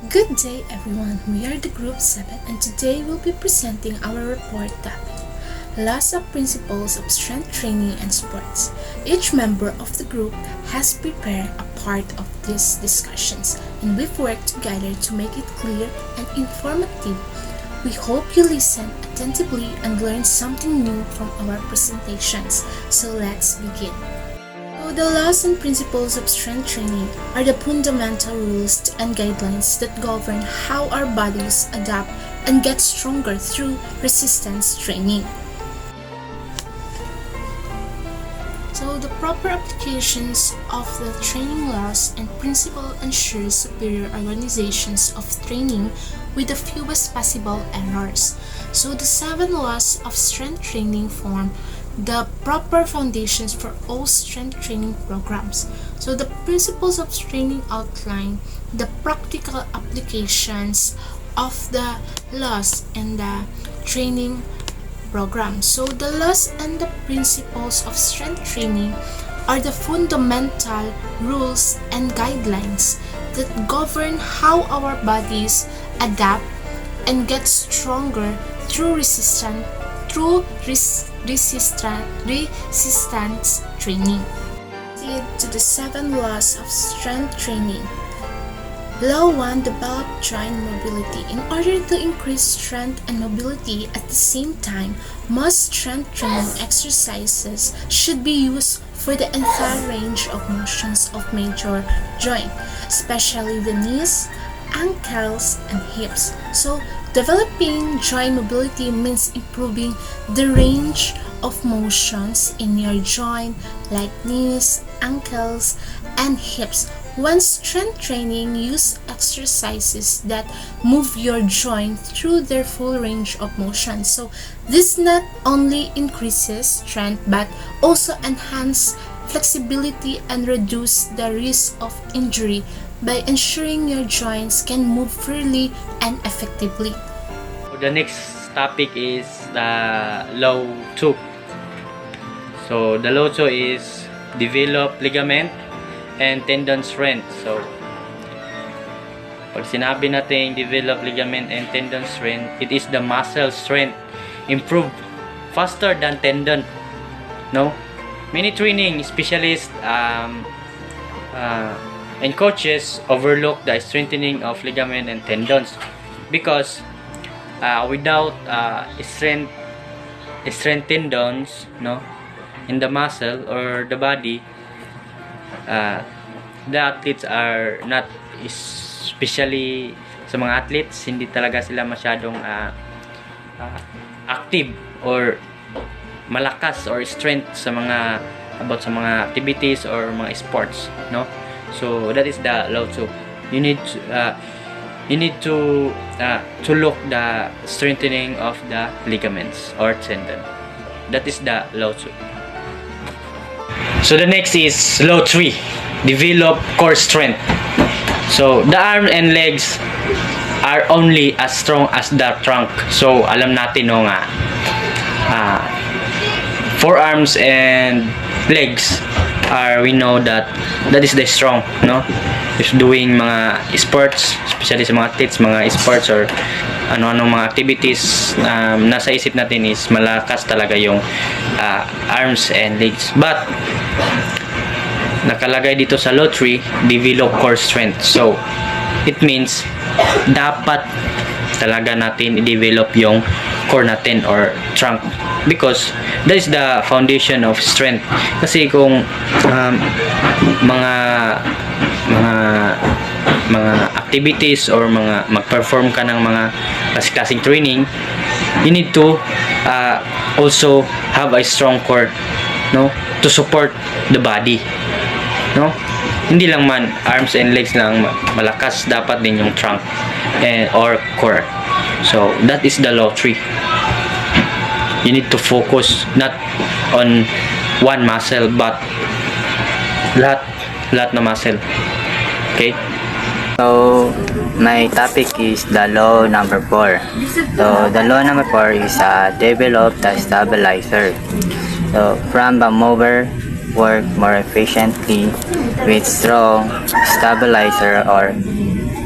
Good day everyone, we are the Group 7 and today we'll be presenting our report topic, Laws of Principles of Strength Training and Sports. Each member of the group has prepared a part of these discussions and we've worked together to make it clear and informative. We hope you listen attentively and learn something new from our presentations. So let's begin. The laws and principles of strength training are the fundamental rules and guidelines that govern how our bodies adapt and get stronger through resistance training. So the proper applications of the training laws and principles ensure superior organizations of training with the fewest possible errors. So the 7 laws of strength training form the proper foundations for all strength training programs. So the principles of training outline the practical applications of the laws and the training program. So the laws and the principles of strength training are the fundamental rules and guidelines that govern how our bodies adapt and get stronger through resistance training. Lead to the 7 laws of strength training. Law 1. Develop joint mobility. In order to increase strength and mobility at the same time, most strength training exercises should be used for the entire range of motions of major joint, especially the knees, ankles, and hips. So, developing joint mobility means improving the range of motions in your joint like knees, ankles, and hips. When strength training use exercises that move your joint through their full range of motion. So this not only increases strength but also enhance flexibility and reduce the risk of injury by ensuring your joints can move freely and effectively. The next topic is the Law 2. So the Law 2 is develop ligament and tendon strength. So pag sinabi natin develop ligament and tendon strength, it is the muscle strength improved faster than tendon. No? Many training specialists and coaches overlook the strengthening of ligament and tendons because without strength tendons, no, in the muscle or the body, the athletes are not, especially sa mga athletes, hindi talaga sila masyadong active or malakas or strength sa mga mga activities or mga sports, no. So that is the Law 2. You need to look the strengthening of the ligaments or tendon. That is the Law 2. So the next is Law 3. Develop core strength. So the arm and legs are only as strong as the trunk. So alam natin no nga forearms and legs we know that is the strong, no, if doing mga sports, especially sa mga athletes, mga sports or ano-anong mga activities, nasa isip natin is malakas talaga yung arms and legs. But nakalagay dito sa Law 3, develop core strength. So it means dapat talaga natin i-develop yung core natin or trunk because that is the foundation of strength. Kasi kung mga activities or mga mag-perform ka ng mga klaseng training, you need to also have a strong core, no, to support the body, no. Hindi lang man arms and legs lang malakas, dapat din yung trunk or core. So that is the Law 3. You need to focus not on one muscle but lahat na muscle. Okay? So my topic is the law number 4. So the law number 4 is develop the stabilizer. So from the mover work more efficiently with strong stabilizer or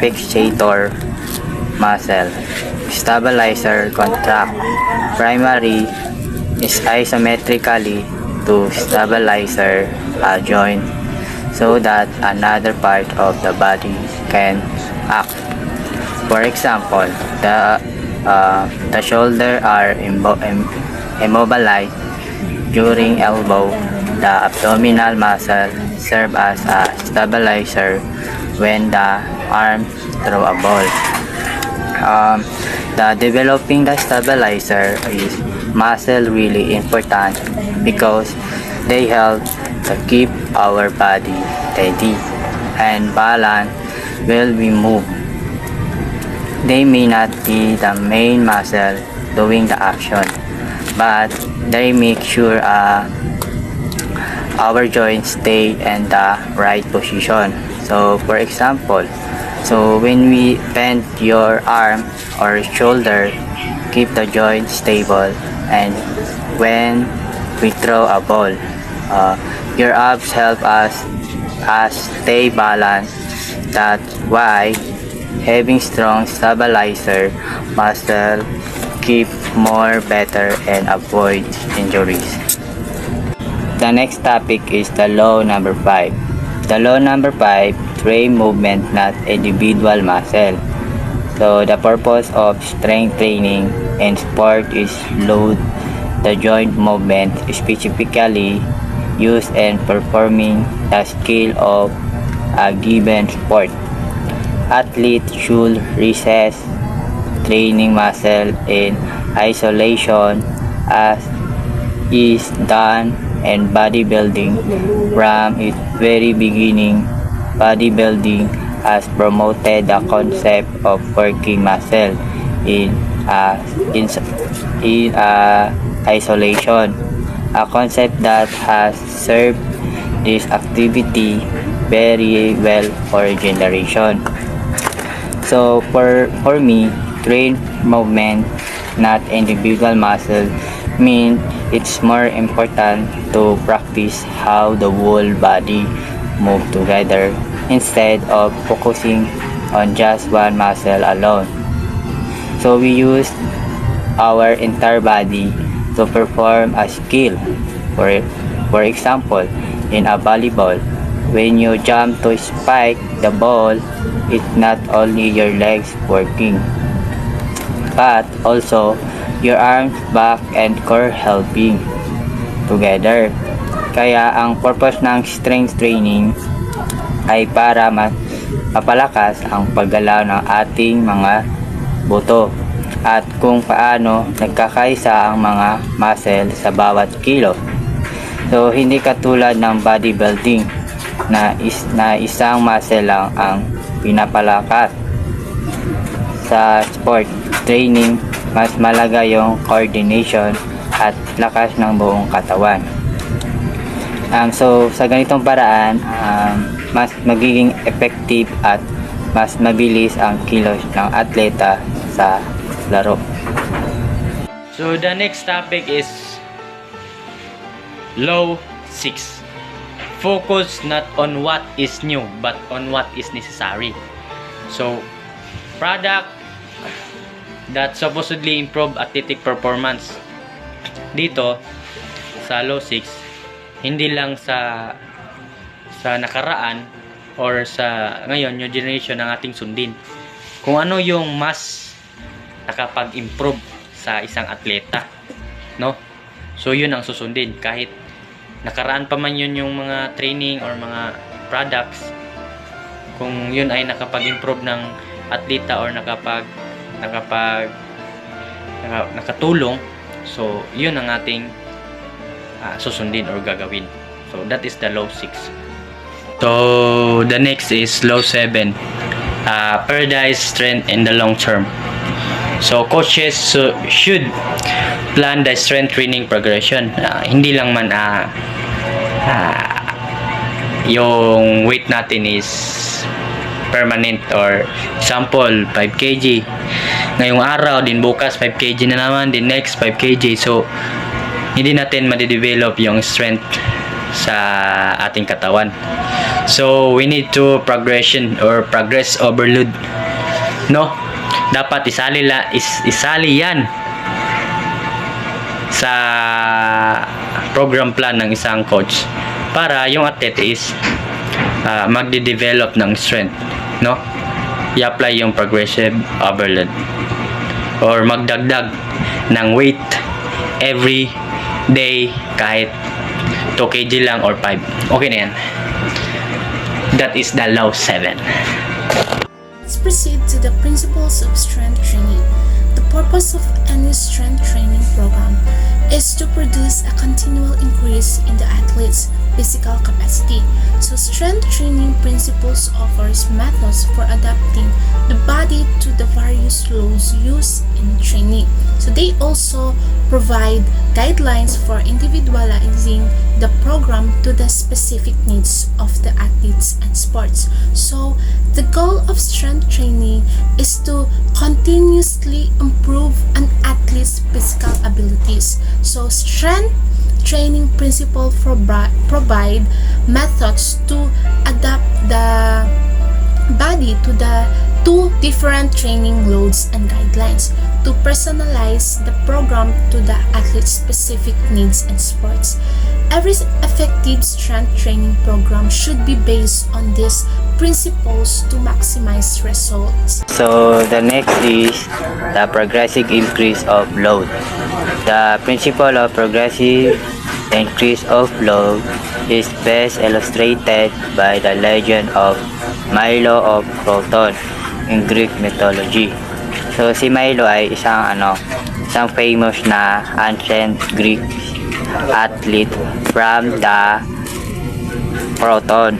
fixator muscle. Stabilizer contract. Primary is isometrically to stabilizer a joint so that another part of the body can act. For example, the shoulder are immobilized during elbow. The abdominal muscle serve as a stabilizer when the arm throw a ball. The developing the stabilizer is muscle really important because they help to keep our body steady and balanced while we move. They may not be the main muscle doing the action, but they make sure our joints stay in the right position. So for example, when we bend your arm or shoulder, keep the joint stable, and when we throw a ball, your abs help us stay balanced. That's why having strong stabilizer muscle keep more better and avoid injuries. The next topic is the law number 5. The law number 5, train movement, not individual muscle. So the purpose of strength training in sport is load the joint movement, specifically used in performing the skill of a given sport. Athletes should resist training muscle in isolation as is done in bodybuilding. From its very beginning, bodybuilding has promoted the concept of working muscle in isolation, a concept that has served this activity very well for generation. So for me, train movement, not individual muscle, mean it's more important to practice how the whole body move together instead of focusing on just one muscle alone. So we use our entire body to perform a skill. For example, in a volleyball, when you jump to spike the ball, it's not only your legs working, but also your arms, back, and core helping together. Kaya ang purpose ng strength training ay para mapalakas ang paggalaw ng ating mga buto at kung paano nagkakaisa ang mga muscle sa bawat kilo. So hindi katulad ng bodybuilding na isang muscle lang ang pinapalakas. Sa sport training, mas malaga yung coordination at lakas ng buong katawan. So sa ganitong paraan, mas magiging effective at mas mabilis ang kilos ng atleta sa laro. So the next topic is law 6. Focus not on what is new but on what is necessary. So product that supposedly improve athletic performance. Dito sa law 6, hindi lang sa nakaraan or sa ngayon, new generation ng ating sundin. Kung ano yung mas nakapag-improve sa isang atleta, no? So yun ang susundin kahit nakaraan pa man yun yung mga training or mga products. Kung yun ay nakapag-improve ng atleta or nakatulong, so yun ang ating susundin or gagawin. So that is the law 6. So the next is law 7. Prioritize strength in the long term. So coaches should plan the strength training progression. Hindi lang man yung weight natin is permanent, or example 5 kg ngayong araw, din bukas 5 kg na naman, din next 5 kg. So hindi natin ma-develop yung strength sa ating katawan. So we need to progress overload, no? Dapat isali yan sa program plan ng isang coach para yung athlete is magde-develop ng strength, no? I-apply yung progressive overload or magdagdag ng weight every day, kahit 2 kg lang or 5. Okay na yan. That is the law 7. Let's proceed to the principles of strength training. The purpose of any strength training program is to produce a continual increase in the athlete's physical capacity. So strength training principles offers methods for adapting the body to the various loads used in training. So they also provide guidelines for individualizing the program to the specific needs of the athletes and sports. So the goal of strength training is to continuously improve an athlete's physical abilities. So strength training principle provide methods to adapt the body to the two different training loads and guidelines to personalize the program to the athlete's specific needs and sports. Every effective strength training program should be based on these principles to maximize results. So the next is the progressive increase of load. The principle of progressive increase of load is best illustrated by the legend of Milo of Croton in Greek mythology. So si Milo ay isang famous na ancient Greek athlete from the Croton.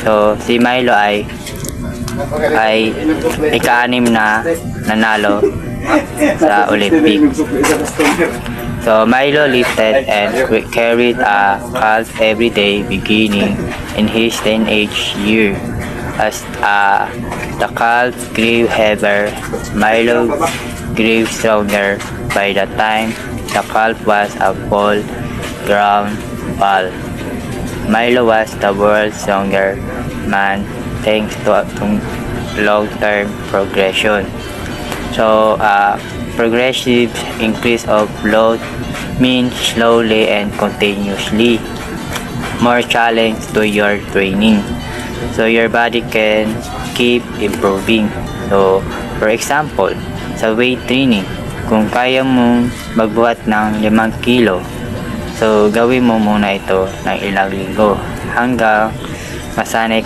So si Milo ay ika-6 na nanalo sa Olympics. So Milo lifted and carried a calf every day beginning in his teenage year. As the calf grew heavier, Milo grew stronger. By the time the calf was a full-grown bull, Milo was the world's strongest man thanks to long-term progression. So progressive increase of load means slowly and continuously more challenge to your training, so your body can keep improving. So for example, sa weight training, kung kaya mong magbuhat ng 5 kilo, so gawin mo muna ito ng ilang linggo hanggang masanay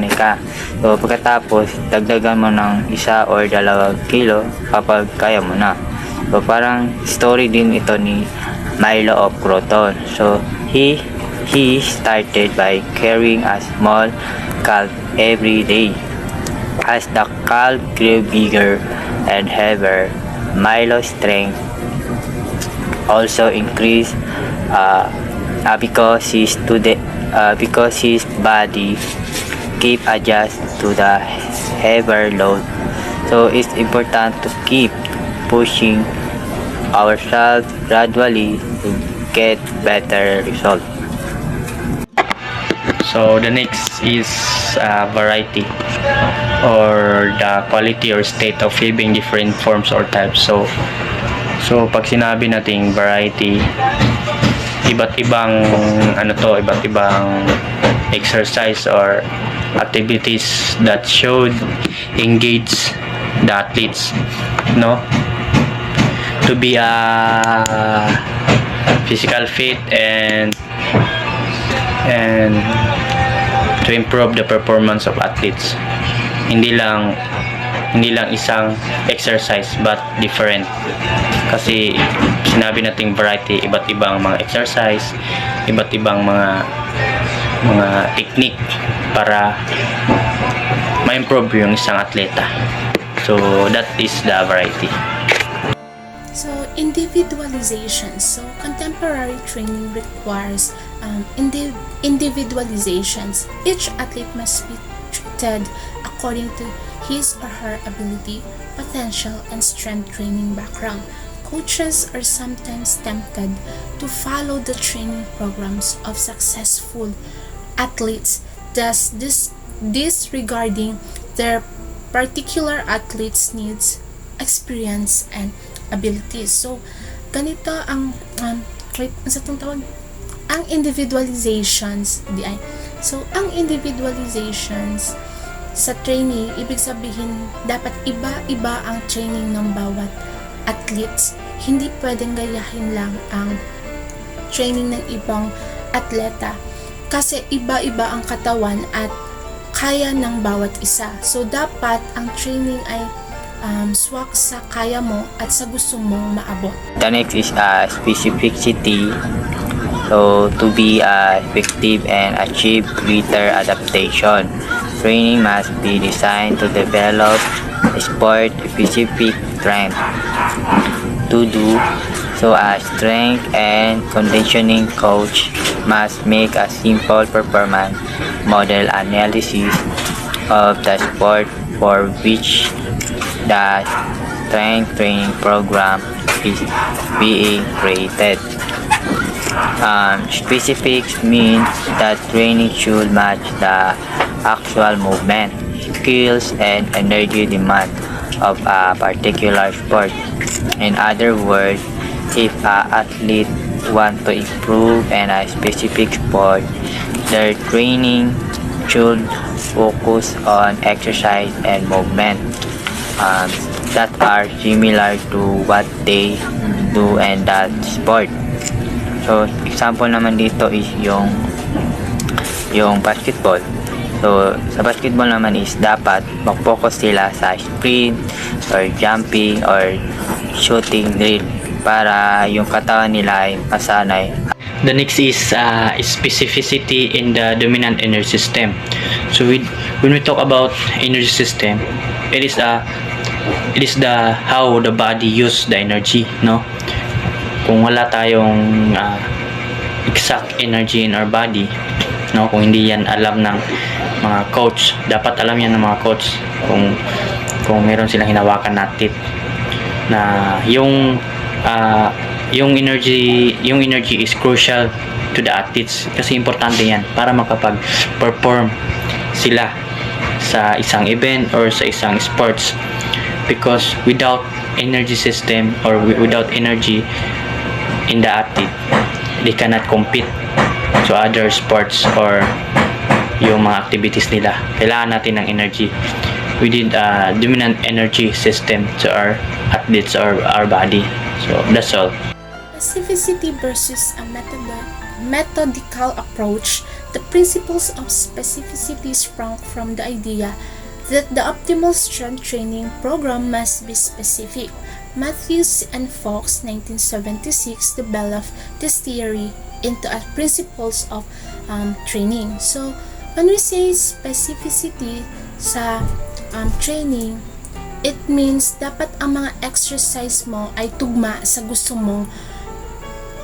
ka. So pagkatapos, dagdagan mo ng 1 or 2 kilo kapag kaya mo na. So parang story din ito ni Milo of Croton. So he started by carrying a small calf every day. As the calf grew bigger and heavier, Milo's strength also increased because his body keep adjust to the heavier load. So it's important to keep pushing ourselves gradually to get better results. So the next is variety, or the quality or state of having different forms or types. So pag sinabi nating variety, iba't ibang exercise or activities that should engage the athletes, no, to be physical fit and to improve the performance of athletes. Hindi lang isang exercise but different, kasi sinabi nating variety, iba't ibang mga exercise, iba't ibang mga technique para ma-improve yung isang atleta. So that is the variety. So individualization. So contemporary training requires individualizations. Each athlete must be treated according to his or her ability, potential, and strength training background. coaches are sometimes tempted to follow the training programs of successful athletes, thus disregarding their particular athlete's needs, experience, and abilities. So, ganito ang sa itong tawag? Ang individualizations, di ay. So, ang individualizations sa training, ibig sabihin, dapat iba-iba ang training ng bawat athletes. Hindi pwedeng gayahin lang ang training ng ibang atleta. Kasi iba-iba ang katawan at kaya ng bawat isa. So, dapat ang training ay swak sa kaya mo at sa gusto mong maabot. The next is specificity. So, to be effective and achieve greater adaptation, training must be designed to develop sport-specific strength. To do so, a strength and conditioning coach must make a simple performance model analysis of the sport for which the strength training program is being created. Specifics means that training should match the actual movement, skills, and energy demand of a particular sport. In other words, if an athlete want to improve in a specific sport, their training should focus on exercise and movement that are similar to what they do in that sport. So, example naman dito is yung basketball. So, sa basketball naman is dapat mag-focus sila sa sprint or jumping or shooting drill para yung katawan nila ay masanay. The next is specificity in the dominant energy system. So when we talk about energy system, it is the how the body use the energy, no? Kung wala tayong exact energy in our body, no, kung hindi yan alam ng mga coach, dapat alam yan ng mga coach kung meron silang hinawakan na tip na yung energy is crucial to the athletes kasi importante yan para makapag-perform sila sa isang event or sa isang sports, because without energy system or without energy in the athlete, they cannot compete to other sports or yung mga activities nila. Kailangan natin ng energy. We need a dominant energy system to our athletes or our body. So that's all. Specificity versus a methodical approach. The principles of specificity sprung from the idea that the optimal strength training program must be specific. Matthews and Fox, 1976, developed this theory into a principles of training. So, when we say specificity sa training, it means dapat ang mga exercise mo ay tugma sa gusto mong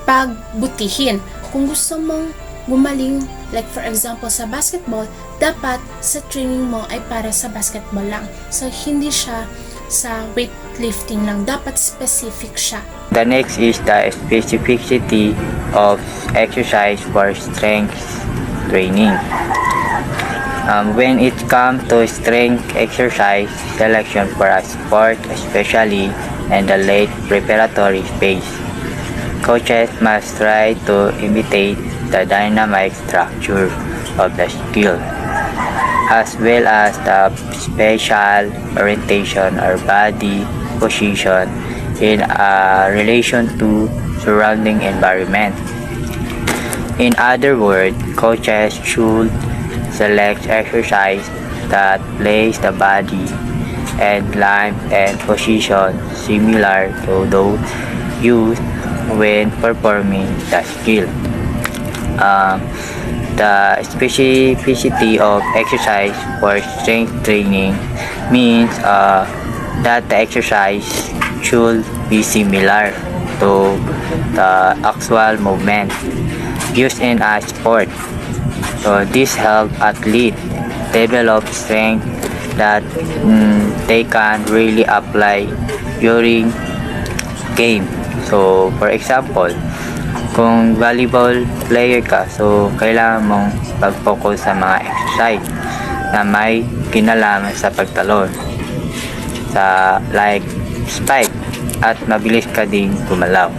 pagbutihin. Kung gusto mong gumaling, like for example sa basketball, dapat sa training mo ay para sa basketball lang. So, hindi siya sa weightlifting lang. Dapat specific siya. The next is the specificity of exercise for strength training. When it comes to strength exercise selection for a sport, especially in the late preparatory phase, coaches must try to imitate the dynamic structure of the skill, as well as the spatial orientation or body position in relation to surrounding environment. In other words, coaches should select exercise that place the body and line and position similar to those used when performing the skill. The specificity of exercise for strength training means that the exercise should be similar to the actual movement used in a sport. So this helps athletes develop strength that they can really apply during game. So, for example, kung volleyball player ka, so kailangan mong pag-focus sa mga exercise na may kinalaman sa pagtalon, sa like spike, at mabilis ka ding gumalaw.